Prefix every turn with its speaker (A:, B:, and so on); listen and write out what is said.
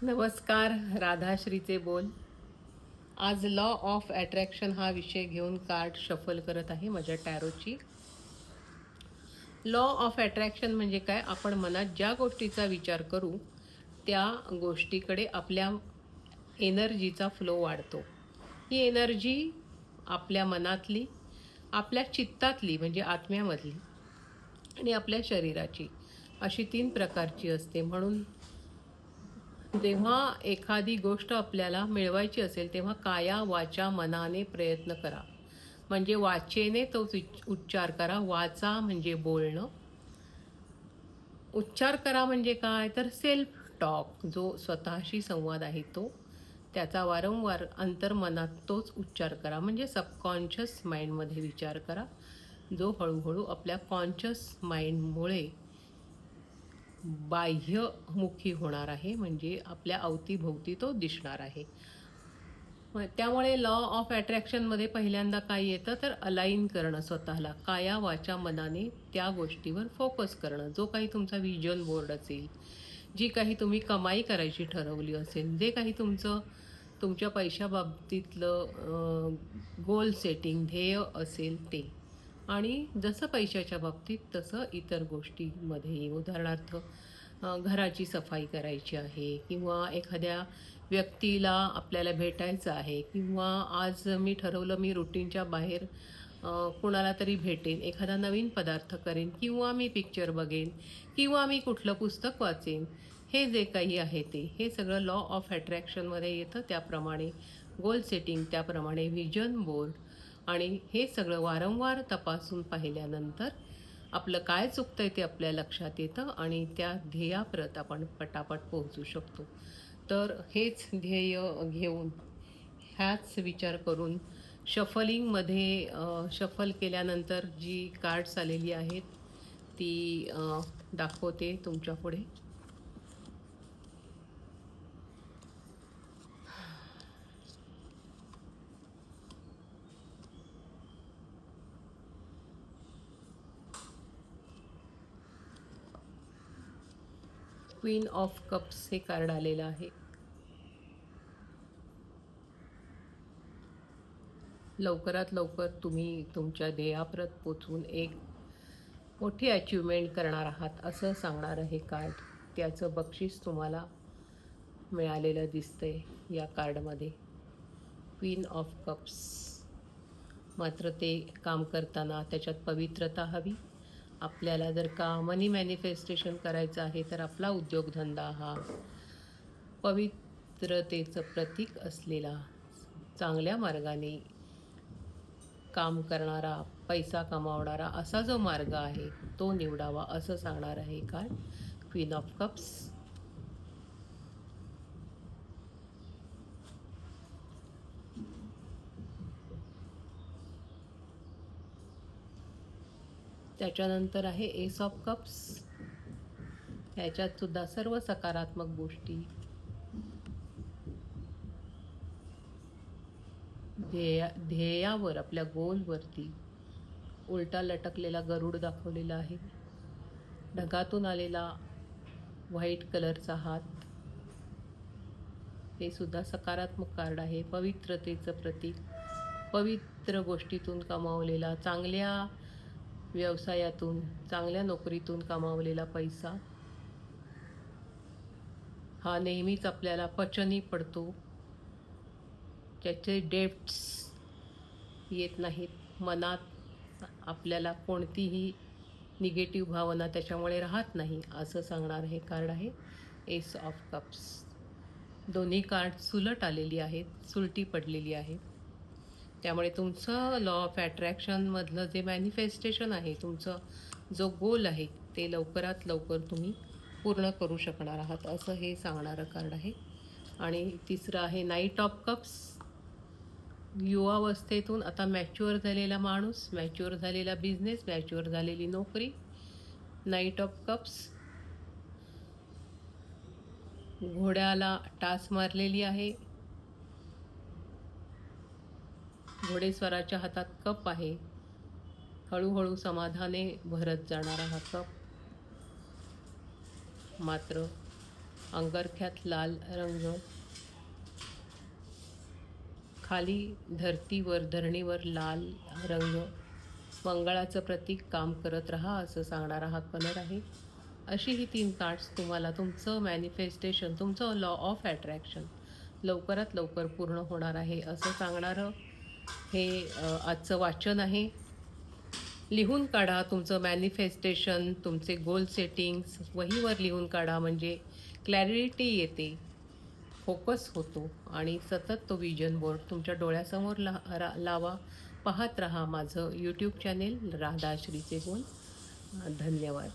A: नमस्कार. राधाश्रीचे बोल. आज लॉ ऑफ अट्रॅक्शन हा विषय घेऊन कार्ड शफल करत आहे माझ्या टॅरोची. लॉ ऑफ अट्रॅक्शन म्हणजे काय? आपण मनात ज्या गोष्टीचा विचार करू त्या गोष्टीकडे आपल्या एनर्जीचा फ्लो वाढतो. ही एनर्जी आपल्या मनातली, आपल्या चित्तातली म्हणजे आत्म्यामधली आणि आपल्या शरीराची अशी 3 प्रकारची असते. म्हणून जेव्हा एखादी गोष्ट आपल्याला मिळवायची असेल तेव्हा काया वाचा मनाने प्रयत्न करा. म्हणजे वाचेने तो उच्चार करा. वाचा म्हणजे बोलणं. उच्चार करा म्हणजे काय? तर सेल्फ टॉक, जो स्वतःशी संवाद आहे तो. त्याचा वारंवार अंतर्मनात तोच उच्चार करा. म्हणजे सबकॉन्शियस माइंडमध्ये विचार करा, जो हळूहळू आपल्या कॉन्शियस माइंडमुळे बाह्यमुखी होणार आहे. म्हणजे आपल्या अवतीभोवती तो दिसणार आहे. त्यामुळे लॉ ऑफ अट्रॅक्शनमध्ये पहिल्यांदा काय येतं तर अलाइन करणं स्वतःला. काया वाचा मनाने त्या गोष्टीवर फोकस करणं. जो काही तुमचा व्हिजन बोर्ड असेल, जी काही तुम्ही कमाई करायची ठरवली असेल, जे काही तुमच्या पैशाबाबतीतलं गोल सेटिंग ध्येय असेल ते. आणि जसं पैशाच्या बाबतीत तसं इतर गोष्टींमध्येही. उदाहरणार्थ घराची सफाई करायची आहे किंवा एखाद्या व्यक्तीला आपल्याला भेटायचं आहे किंवा आज मी ठरवलं मी रुटीनच्या बाहेर कुणाला तरी भेटेन, एखादा नवीन पदार्थ करेन किंवा मी पिक्चर बघेन किंवा मी कुठलं पुस्तक वाचेन. हे जे काही आहे ते, हे सगळं लॉ ऑफ अट्रॅक्शनमध्ये येतं. त्याप्रमाणे गोल सेटिंग, त्याप्रमाणे व्हिजन बोर्ड आणि हे सगळं वारंवार तपासून पाहिल्यानंतर आपलं काय चुकतंय ते आपल्या लक्षात येतं आणि त्या ध्येयाप्रत आपण पटापट पोहोचू शकतो. तर हेच ध्येय घेऊन, ह्याच विचार करून शफलिंगमध्ये शफल केल्यानंतर जी कार्ड्स आलेली आहेत ती दाखवते तुमच्यापुढे. क्वीन ऑफ कप्स हे कार्ड आलेलं आहे. लवकरात लवकर तुम्ही तुमच्या ध्येयाप्रत पोचवून एक मोठी अचिव्हमेंट करणार आहात असं सांगणार आहे कार्ड. त्याचं बक्षीस तुम्हाला मिळालेलं दिसतंय या कार्डमध्ये, क्वीन ऑफ कप्स. मात्र ते काम करताना त्याच्यात पवित्रता हवी. आपल्याला जर का मनी मॅनिफेस्टेशन करायचं आहे तर आपला उद्योगधंदा हा पवित्रतेचं प्रतीक असलेला, चांगल्या मार्गाने काम करणारा, पैसा कमावणारा असा जो मार्ग आहे तो निवडावा असं सांगणार आहे कार्ड, क्वीन ऑफ कप्स. त्याच्यानंतर आहे एस ऑफ कप्स. ह्याच्यात सुद्धा सर्व सकारात्मक गोष्टी, ध्येयावर, आपल्या गोलवरती उलटा लटकलेला गरुड दाखवलेला आहे. ढगातून आलेला व्हाईट कलरचा हात, हे सुद्धा सकारात्मक कार्ड आहे. पवित्रतेचं प्रतीक, पवित्र गोष्टीतून कमावलेला, चांगल्या व्यवसायातून, चांगल्या नोकरीतून कमावलेला पैसा हा नेहमीच आपल्याला पचनी पडतो. त्याचे डेब्ट्स येत नाहीत. मनात आपल्याला कोणतीही निगेटिव्ह भावना त्याच्यामुळे राहत नाही असं सांगणार हे कार्ड आहे, एस ऑफ कप्स. दोन्ही कार्ड सुलट आलेली आहेत, सुलटी पडलेली आहे. त्यामुळे तुमचं लॉ ऑफ अट्रॅक्शनमधलं जे मॅनिफेस्टेशन आहे, तुमचं जो गोल आहे ते लवकरात लवकर तुम्ही पूर्ण करू शकणार आहात असं हे सांगणारं कार्ड आहे. आणि तिसरं आहे नाईट ऑफ कप्स. युवावस्थेतून आता मॅच्युअर झालेला माणूस, मॅच्युअर झालेला बिझनेस, मॅच्युअर झालेली नोकरी. नाईट ऑफ कप्स, घोड्याला टाच मारलेली आहे. घोडेस्वाराच्या हातात कप आहे. हळूहळू समाधाने भरत जाणारा हा कप. मात्र अंगरख्यात लाल रंग, खाली धरणीवर लाल रंग, मंगळाचं प्रतीक काम करत राहा असं सांगणारा हा कलर आहे. अशी ही 3 कार्ड्स तुम्हाला तुमचं मॅनिफेस्टेशन, तुमचं लॉ ऑफ अट्रॅक्शन लवकरात लवकर पूर्ण होणार आहे असं सांगणारं हे आजचं वाचन आहे. लिहून काढा तुमचं मॅनिफेस्टेशन, तुमचे गोल सेटिंग्स वहीवर लिहून काढा, म्हणजे क्लॅरिटी येते, फोकस होतो आणि सतत तो विजन बोर्ड तुमच्या डोळ्यासमोर लावा. पाहत रहा माझं यूट्यूब चॅनेल राधा श्रीचे गुण. धन्यवाद.